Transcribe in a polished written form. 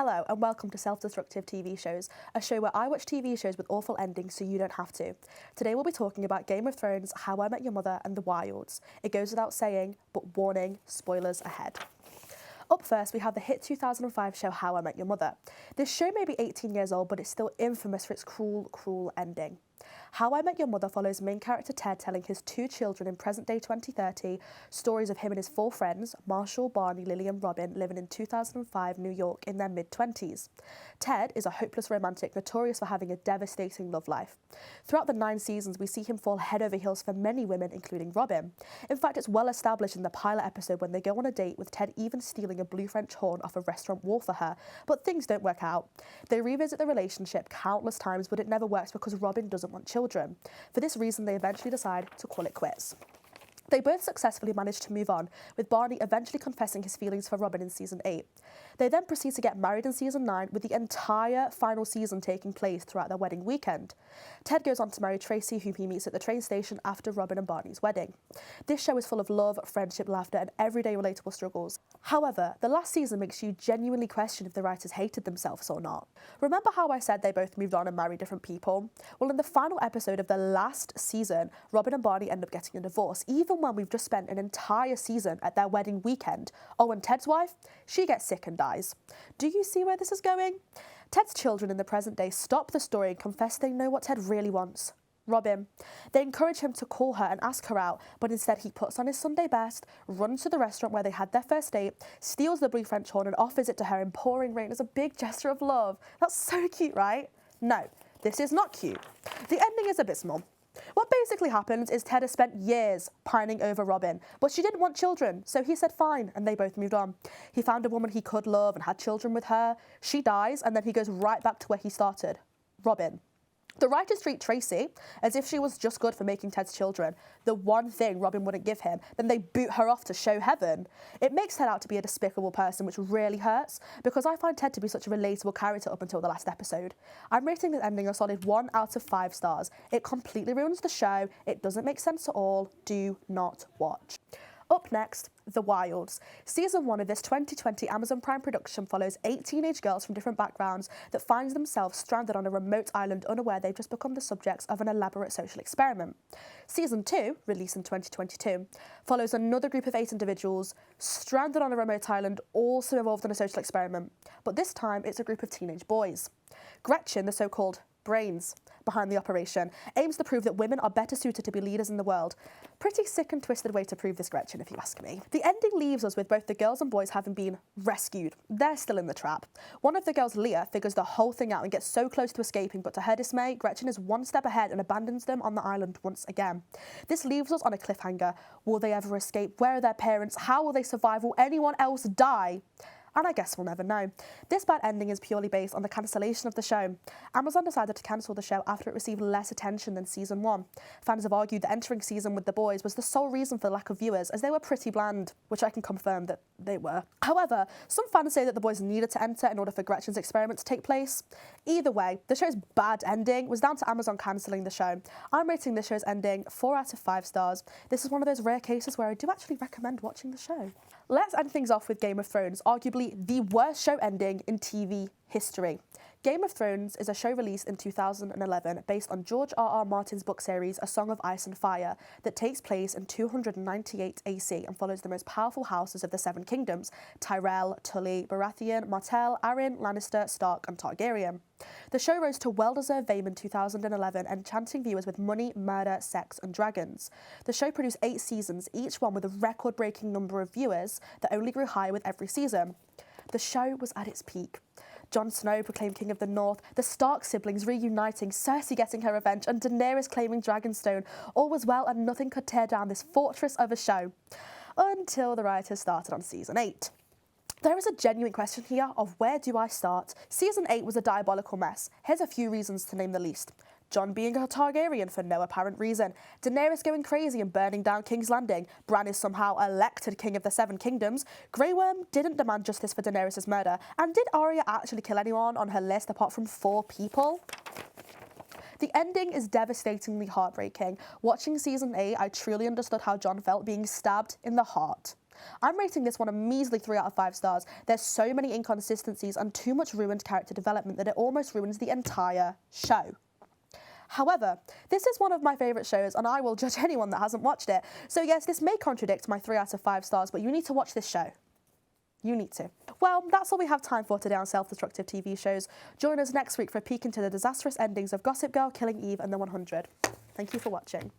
Hello and welcome to Self-Destructive TV Shows, a show where I watch TV shows with awful endings so you don't have to. Today we'll be talking about Game of Thrones, How I Met Your Mother and The Wilds. It goes without saying, but warning, spoilers ahead. Up first, we have the hit 2005 show How I Met Your Mother. This show may be 18 years old, but it's still infamous for its cruel, cruel ending. How I Met Your Mother follows main character Ted telling his two children in present-day 2030 stories of him and his four friends, Marshall, Barney, Lily and Robin, living in 2005 New York in their mid-20s. Ted is a hopeless romantic notorious for having a devastating love life. Throughout the 9 seasons, we see him fall head over heels for many women, including Robin. In fact, it's well established in the pilot episode when they go on a date with Ted even stealing a blue French horn off a restaurant wall for her, but things don't work out. They revisit the relationship countless times, but it never works because Robin doesn't want children. For this reason, they eventually decide to call it quits. They both successfully manage to move on, with Barney eventually confessing his feelings for Robin in season 8. They then proceed to get married in season 9, with the entire final season taking place throughout their wedding weekend. Ted goes on to marry Tracy, whom he meets at the train station after Robin and Barney's wedding. This show is full of love, friendship, laughter, and everyday relatable struggles. However, the last season makes you genuinely question if the writers hated themselves or not. Remember how I said they both moved on and married different people? Well, in the final episode of the last season, Robin and Barney end up getting a divorce, even when we've just spent an entire season at their wedding weekend. Oh, and Ted's wife? She gets sick and dies. Do you see where this is going? Ted's children in the present day stop the story and confess they know what Ted really wants. Robin. They encourage him to call her and ask her out, but instead he puts on his Sunday best, runs to the restaurant where they had their first date, steals the blue French horn and offers it to her in pouring rain as a big gesture of love. That's so cute, right? No, this is not cute. The ending is abysmal. What basically happens is Ted has spent years pining over Robin, but she didn't want children, so he said fine, and they both moved on. He found a woman he could love and had children with her. She dies, and then he goes right back to where he started, Robin. The writers treat Tracy as if she was just good for making Ted's children, the one thing Robin wouldn't give him, then they boot her off to show heaven. It makes Ted out to be a despicable person, which really hurts, because I find Ted to be such a relatable character up until the last episode. I'm rating this ending a solid 1 out of 5 stars. It completely ruins the show, it doesn't make sense at all, do not watch. Up next, The Wilds. Season 1 of this 2020 Amazon Prime production follows 8 teenage girls from different backgrounds that find themselves stranded on a remote island unaware they've just become the subjects of an elaborate social experiment. Season 2, released in 2022, follows another group of 8 individuals stranded on a remote island also involved in a social experiment, but this time it's a group of teenage boys. Gretchen, the so-called brains behind the operation, aims to prove that women are better suited to be leaders in the world. Pretty sick and twisted way to prove this, Gretchen, if you ask me. The ending leaves us with both the girls and boys having been rescued. They're still in the trap. One of the girls, Leah, figures the whole thing out and gets so close to escaping, but to her dismay, Gretchen is one step ahead and abandons them on the island once again. This leaves us on a cliffhanger. Will they ever escape? Where are their parents? How will they survive? Will anyone else die? And I guess we'll never know. This bad ending is purely based on the cancellation of the show. Amazon decided to cancel the show after it received less attention than season 1. Fans have argued that entering season with the boys was the sole reason for the lack of viewers, as they were pretty bland, which I can confirm that they were. However, some fans say that the boys needed to enter in order for Gretchen's experiment to take place. Either way, the show's bad ending was down to Amazon cancelling the show. I'm rating this show's ending 4 out of 5 stars. This is one of those rare cases where I do actually recommend watching the show. Let's end things off with Game of Thrones, arguably the worst show ending in TV history. Game of Thrones is a show released in 2011 based on George R.R. Martin's book series A Song of Ice and Fire that takes place in 298 AC and follows the most powerful houses of the Seven Kingdoms: Tyrell, Tully, Baratheon, Martell, Arryn, Lannister, Stark and Targaryen. The show rose to well-deserved fame in 2011, enchanting viewers with money, murder, sex and dragons. The show produced 8 seasons, each one with a record-breaking number of viewers that only grew higher with every season. The show was at its peak. Jon Snow proclaimed King of the North, the Stark siblings reuniting, Cersei getting her revenge, and Daenerys claiming Dragonstone. All was well and nothing could tear down this fortress of a show. Until the writers started on season 8. There is a genuine question here of where do I start? Season 8 was a diabolical mess. Here's a few reasons to name the least. Jon being a Targaryen for no apparent reason, Daenerys going crazy and burning down King's Landing, Bran is somehow elected King of the Seven Kingdoms, Grey Worm didn't demand justice for Daenerys' murder, and did Arya actually kill anyone on her list apart from 4 people? The ending is devastatingly heartbreaking. Watching season 8, I truly understood how Jon felt being stabbed in the heart. I'm rating this one a measly 3 out of 5 stars. There's so many inconsistencies and too much ruined character development that it almost ruins the entire show. However, this is one of my favourite shows and I will judge anyone that hasn't watched it. So yes, this may contradict my 3 out of 5 stars, but you need to watch this show. You need to. Well, that's all we have time for today on self-destructive TV shows. Join us next week for a peek into the disastrous endings of Gossip Girl, Killing Eve and The 100. Thank you for watching.